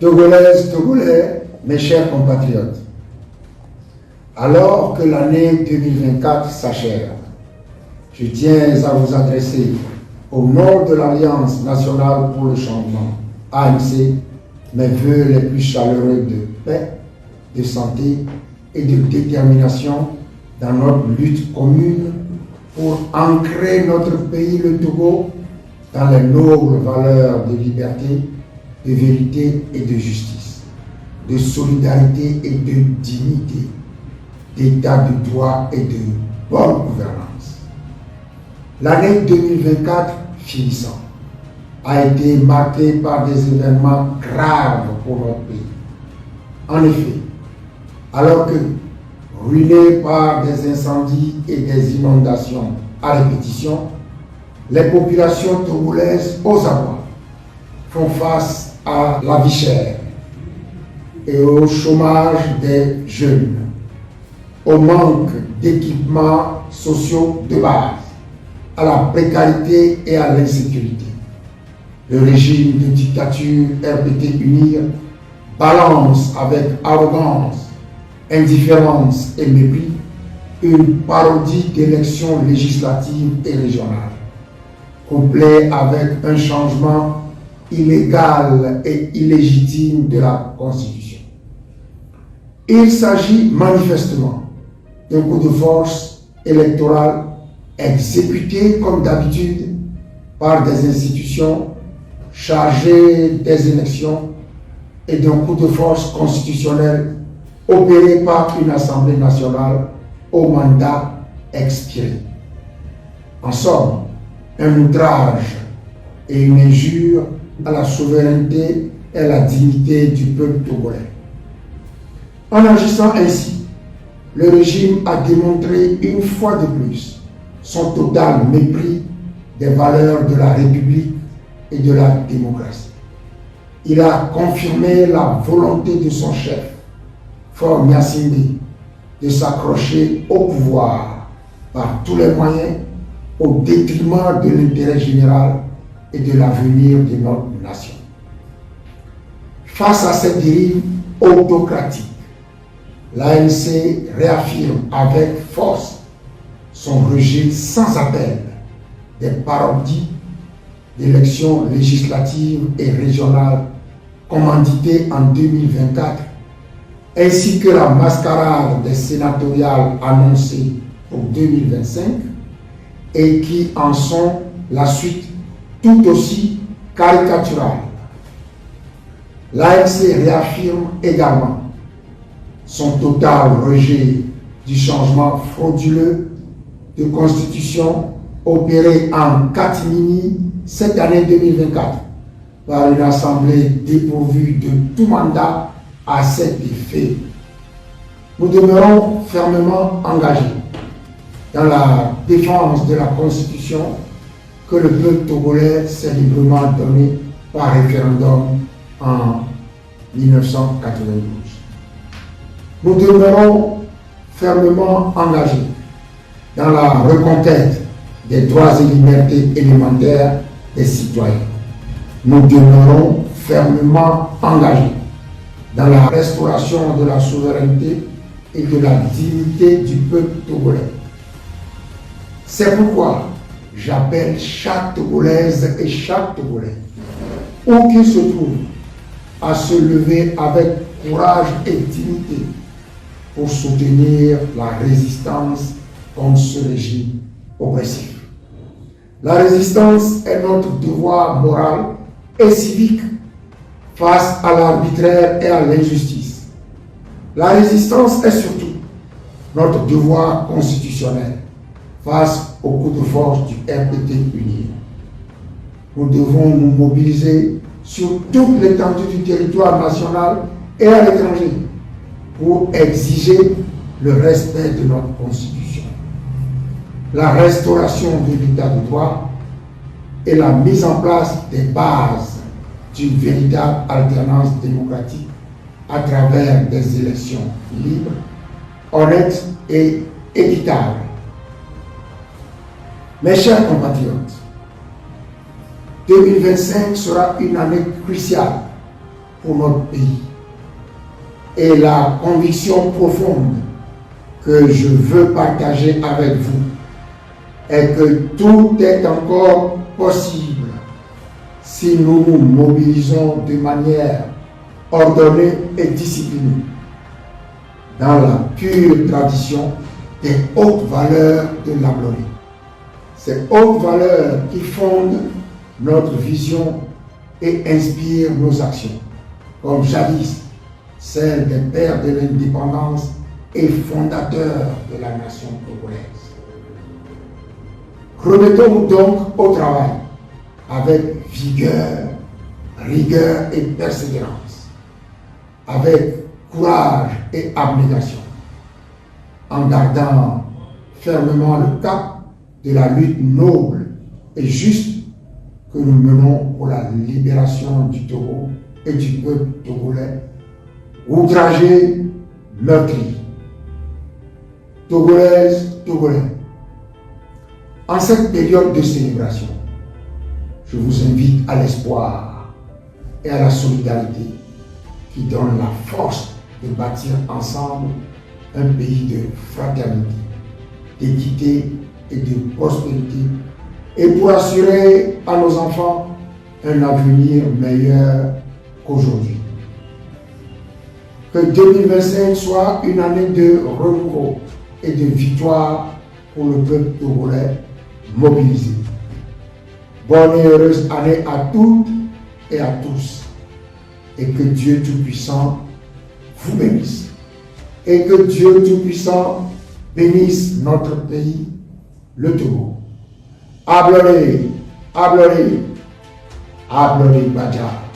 Togolaises, Togolais, mes chers compatriotes, alors que l'année 2024 s'achève, je tiens à vous adresser, au nom de l'Alliance nationale pour le changement, ANC, mes vœux les plus chaleureux de paix, de santé et de détermination dans notre lutte commune pour ancrer notre pays, le Togo, dans les nobles valeurs de liberté, de vérité et de justice, de solidarité et de dignité, d'état de droit et de bonne gouvernance. L'année 2024 finissant a été marquée par des événements graves pour notre pays. En effet, alors que, ruinés par des incendies et des inondations à répétition, les populations togolaises aux abois font face à la vie chère et au chômage des jeunes, au manque d'équipements sociaux de base, à la précarité et à l'insécurité. Le régime de dictature RPT UNIR balance avec arrogance, indifférence et mépris une parodie d'élections législatives et régionales, couplée avec un changement illégal et illégitime de la Constitution. Il s'agit manifestement d'un coup de force électoral exécuté comme d'habitude par des institutions chargées des élections et d'un coup de force constitutionnel opéré par une Assemblée nationale au mandat expiré. En somme, un outrage et une injure à la souveraineté et à la dignité du peuple togolais. En agissant ainsi, le régime a démontré une fois de plus son total mépris des valeurs de la République et de la démocratie. Il a confirmé la volonté de son chef, Faure Gnassingbé, de s'accrocher au pouvoir par tous les moyens au détriment de l'intérêt général et de l'avenir de notre nation. Face à cette dérive autocratique, l'ANC réaffirme avec force son rejet sans appel des parodies d'élections législatives et régionales commanditées en 2024, ainsi que la mascarade des sénatoriales annoncées pour 2025 et qui en sont la suite tout aussi caricaturale. L'ANC réaffirme également son total rejet du changement frauduleux de constitution opéré en catimini cette année 2024 par une assemblée dépourvue de tout mandat à cet effet. Nous demeurons fermement engagés dans la défense de la Constitution que le peuple togolais s'est librement donné par référendum en 1992. Nous demeurons fermement engagés dans la reconquête des droits et libertés élémentaires des citoyens. Nous demeurons fermement engagés dans la restauration de la souveraineté et de la dignité du peuple togolais. C'est pourquoi j'appelle chaque Togolaise et chaque Togolais, où qu'il se trouve, à se lever avec courage et dignité pour soutenir la résistance contre ce régime oppressif. La résistance est notre devoir moral et civique face à l'arbitraire et à l'injustice. La résistance est surtout notre devoir constitutionnel face au coup de force du RPT UNIR. Nous devons nous mobiliser sur toute l'étendue du territoire national et à l'étranger pour exiger le respect de notre Constitution, la restauration de l'état de droit et la mise en place des bases d'une véritable alternance démocratique à travers des élections libres, honnêtes et équitables. Mes chers compatriotes, 2025 sera une année cruciale pour notre pays. Et la conviction profonde que je veux partager avec vous est que tout est encore possible si nous nous mobilisons de manière ordonnée et disciplinée dans la pure tradition des hautes valeurs de l'Abloné. Ces hautes valeurs qui fondent notre vision et inspirent nos actions, comme jadis celle des pères de l'indépendance et fondateurs de la nation congolaise. Remettons-nous donc au travail avec vigueur, rigueur et persévérance, avec courage et abnégation, en gardant fermement le cap de la lutte noble et juste que nous menons pour la libération du Togo et du peuple togolais, outragé, meurtri. Togolaises, Togolais, en cette période de célébration, je vous invite à l'espoir et à la solidarité qui donne la force de bâtir ensemble un pays de fraternité, d'équité et de prospérité, et pour assurer à nos enfants un avenir meilleur qu'aujourd'hui. Que 2025 soit une année de renouveau et de victoire pour le peuple togolais mobilisé. Bonne et heureuse année à toutes et à tous. Et que Dieu Tout-Puissant vous bénisse. Et que Dieu Tout-Puissant bénisse notre pays, le Togo. Abloré, Abloré, Abloré Badja.